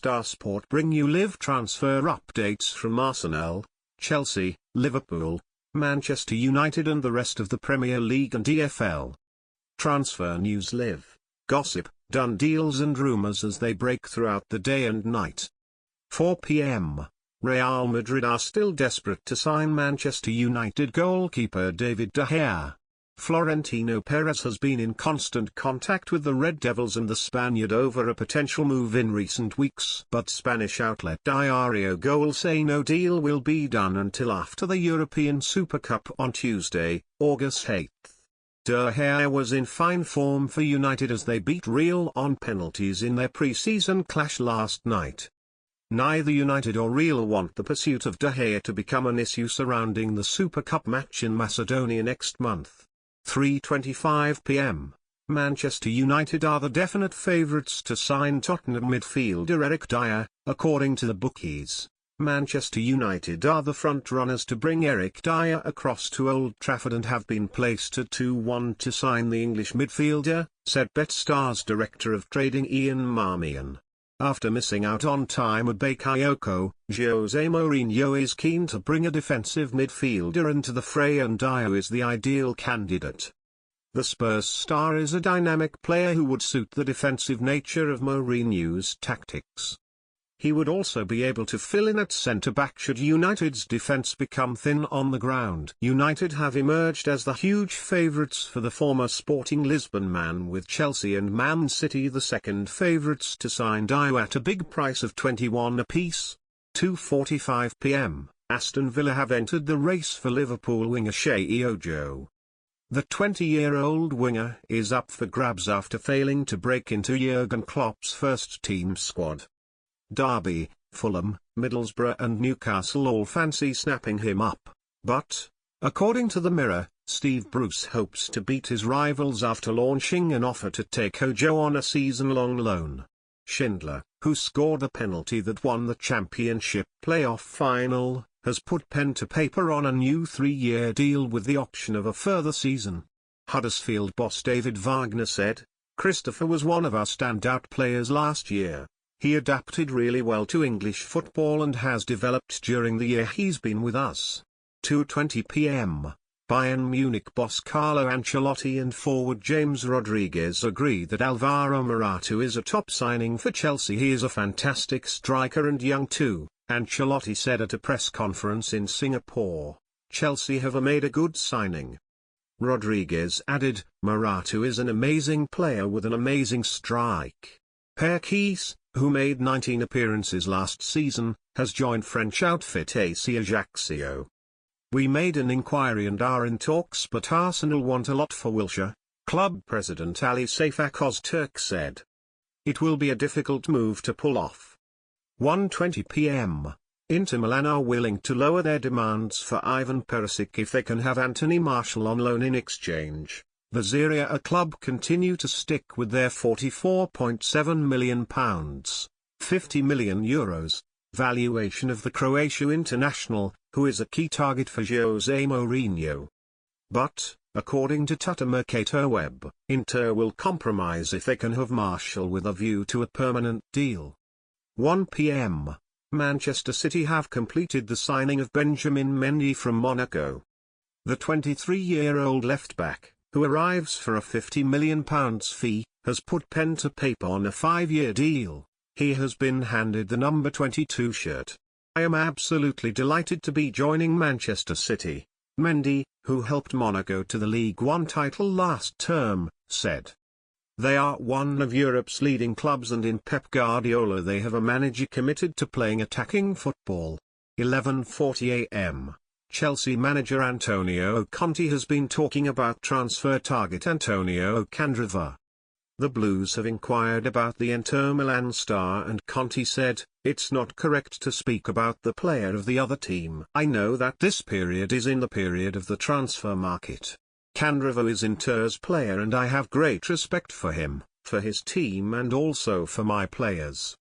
Star Sport bring you live transfer updates from Arsenal, Chelsea, Liverpool, Manchester United and the rest of the Premier League and EFL. Transfer news live, gossip, done deals and rumours as they break throughout the day and night. 4 p.m. Real Madrid are still desperate to sign Manchester United goalkeeper David Dier. Florentino Perez has been in constant contact with the Red Devils and the Spaniard over a potential move in recent weeks. But Spanish outlet Diario Gol say no deal will be done until after the European Super Cup on Tuesday, August 8. Dier was in fine form for United as they beat Real on penalties in their pre-season clash last night. Neither United or Real want the pursuit of Dier to become an issue surrounding the Super Cup match in Macedonia next month. 3:25 p.m. Manchester United are the definite favourites to sign Tottenham midfielder Eric Dier, according to the bookies. Manchester United are the front-runners to bring Eric Dier across to Old Trafford and have been placed at 2-1 to sign the English midfielder, said BetStar's director of trading Ian Marmion. After missing out on time at Bakayoko, Jose Mourinho is keen to bring a defensive midfielder into the fray and Dier is the ideal candidate. The Spurs star is a dynamic player who would suit the defensive nature of Mourinho's tactics. He would also be able to fill in at centre-back should United's defence become thin on the ground. United have emerged as the huge favourites for the former Sporting Lisbon man, with Chelsea and Man City the second favourites to sign Dier at a big price of 21 apiece. 2:45 p.m, Aston Villa have entered the race for Liverpool winger Sheyi Ojo. The 20-year-old winger is up for grabs after failing to break into Jurgen Klopp's first-team squad. Derby, Fulham, Middlesbrough and Newcastle all fancy snapping him up, but, according to the Mirror, Steve Bruce hopes to beat his rivals after launching an offer to take Ojo on a season-long loan. Schindler, who scored the penalty that won the championship playoff final, has put pen to paper on a new 3-year deal with the option of a further season. Huddersfield boss David Wagner said, "Christopher was one of our standout players last year. He adapted really well to English football and has developed during the year he's been with us." 2:20 p.m. Bayern Munich boss Carlo Ancelotti and forward James Rodriguez agree that Alvaro Morata is a top signing for Chelsea. He is a fantastic striker and young too, Ancelotti said at a press conference in Singapore. Chelsea have made a good signing. Rodriguez added, "Morata is an amazing player with an amazing strike." Perkis, who made 19 appearances last season, has joined French outfit AC Ajaccio. "We made an inquiry and are in talks, but Arsenal want a lot for Wilshere," club president Ali Safak Ozturk said. "It will be a difficult move to pull off." 1:20 p.m. Inter Milan are willing to lower their demands for Ivan Perisic if they can have Anthony Martial on loan in exchange. The Serie A club continue to stick with their £44.7 million, €50 million, valuation of the Croatian international, who is a key target for Jose Mourinho. But, according to Tuttomercato Web, Inter will compromise if they can have Martial with a view to a permanent deal. 1 p.m. Manchester City have completed the signing of Benjamin Mendy from Monaco. The 23-year-old left-back, who arrives for a £50 million fee, has put pen to paper on a 5-year deal. He has been handed the number 22 shirt. "I am absolutely delighted to be joining Manchester City," Mendy, who helped Monaco to the League One title last term, said. "They are one of Europe's leading clubs and in Pep Guardiola they have a manager committed to playing attacking football." 11:40 a.m. Chelsea manager Antonio Conte has been talking about transfer target Antonio Candreva. The Blues have inquired about the Inter Milan star and Conte said, "It's not correct to speak about the player of the other team. I know that this period is in the period of the transfer market. Candreva is Inter's player and I have great respect for him, for his team and also for my players."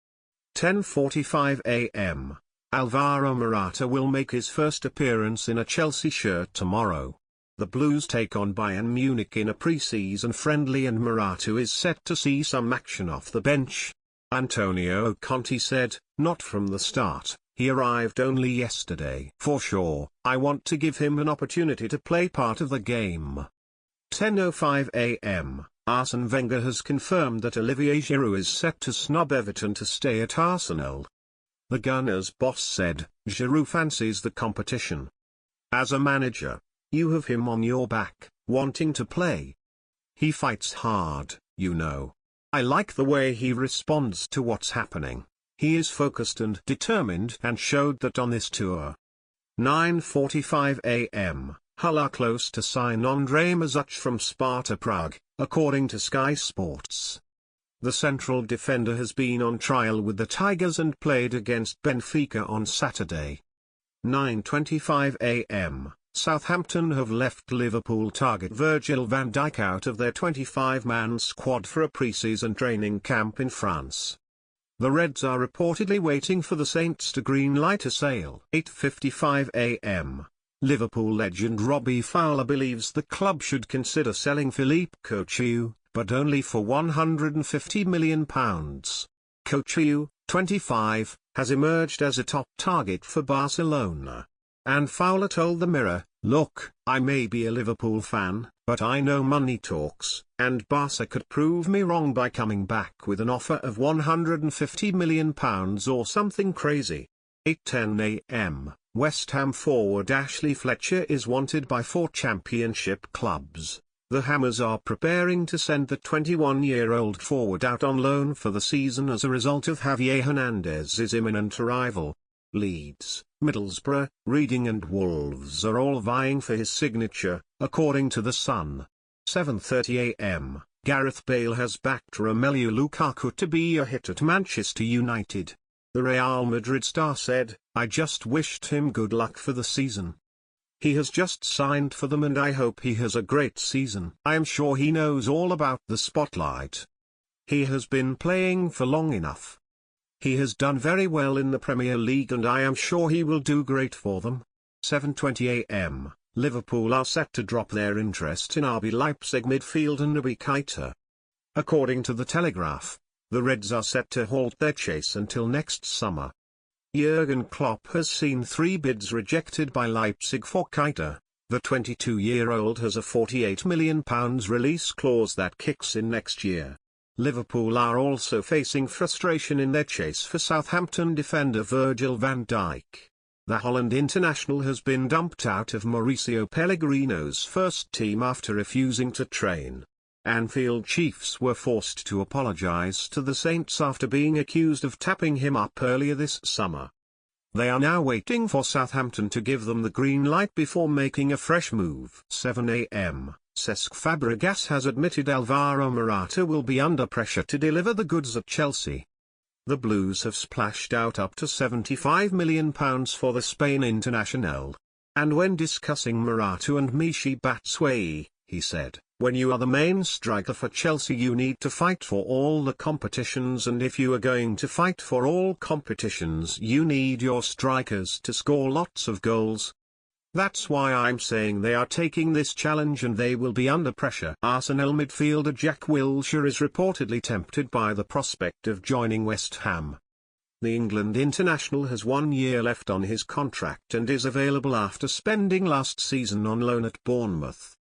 10:45 a.m. Alvaro Morata will make his first appearance in a Chelsea shirt tomorrow. The Blues take on Bayern Munich in a pre-season friendly and Morata is set to see some action off the bench. Antonio Conte said, "Not from the start, he arrived only yesterday. For sure, I want to give him an opportunity to play part of the game." 10:05 a.m. Arsene Wenger has confirmed that Olivier Giroud is set to snub Everton to stay at Arsenal. The Gunners' boss said, "Giroud fancies the competition. As a manager, you have him on your back, wanting to play. He fights hard, you know. I like the way he responds to what's happening. He is focused and determined and showed that on this tour." 9:45 a.m. Hull are close to sign Andrei Mazuch from Sparta Prague, according to Sky Sports. The central defender has been on trial with the Tigers and played against Benfica on Saturday. 9:25 a.m. Southampton have left Liverpool target Virgil van Dijk out of their 25-man squad for a pre-season training camp in France. The Reds are reportedly waiting for the Saints to green-light a sale. 8:55 a.m. Liverpool legend Robbie Fowler believes the club should consider selling Philippe Coutinho, but only for £150 million. Coutinho, 25, has emerged as a top target for Barcelona. And Fowler told the Mirror, "Look, I may be a Liverpool fan, but I know money talks, and Barca could prove me wrong by coming back with an offer of £150 million or something crazy." 8:10 a.m. West Ham forward Ashley Fletcher is wanted by 4 championship clubs. The Hammers are preparing to send the 21-year-old forward out on loan for the season as a result of Javier Hernandez's imminent arrival. Leeds, Middlesbrough, Reading and Wolves are all vying for his signature, according to The Sun. 7:30 a.m. Gareth Bale has backed Romelu Lukaku to be a hit at Manchester United. The Real Madrid star said, "I just wished him good luck for the season. He has just signed for them and I hope he has a great season. I am sure he knows all about the spotlight. He has been playing for long enough. He has done very well in the Premier League and I am sure he will do great for them." 7:20 a.m. Liverpool are set to drop their interest in RB Leipzig midfielder Naby Keita. According to The Telegraph, the Reds are set to halt their chase until next summer. Jurgen Klopp has seen 3 bids rejected by Leipzig for Keita. The 22-year-old has a £48 million release clause that kicks in next year. Liverpool are also facing frustration in their chase for Southampton defender Virgil van Dijk. The Holland international has been dumped out of Mauricio Pellegrino's first team after refusing to train. Anfield Chiefs were forced to apologise to the Saints after being accused of tapping him up earlier this summer. They are now waiting for Southampton to give them the green light before making a fresh move. 7 a.m. Cesc Fabregas has admitted Alvaro Morata will be under pressure to deliver the goods at Chelsea. The Blues have splashed out up to £75 million for the Spain international. And when discussing Morata and Michy Batshuayi, he said, "When you are the main striker for Chelsea you need to fight for all the competitions, and if you are going to fight for all competitions you need your strikers to score lots of goals. That's why I'm saying they are taking this challenge and they will be under pressure." Arsenal midfielder Jack Wilshere is reportedly tempted by the prospect of joining West Ham. The England international has 1 year left on his contract and is available after spending last season on loan at Bournemouth.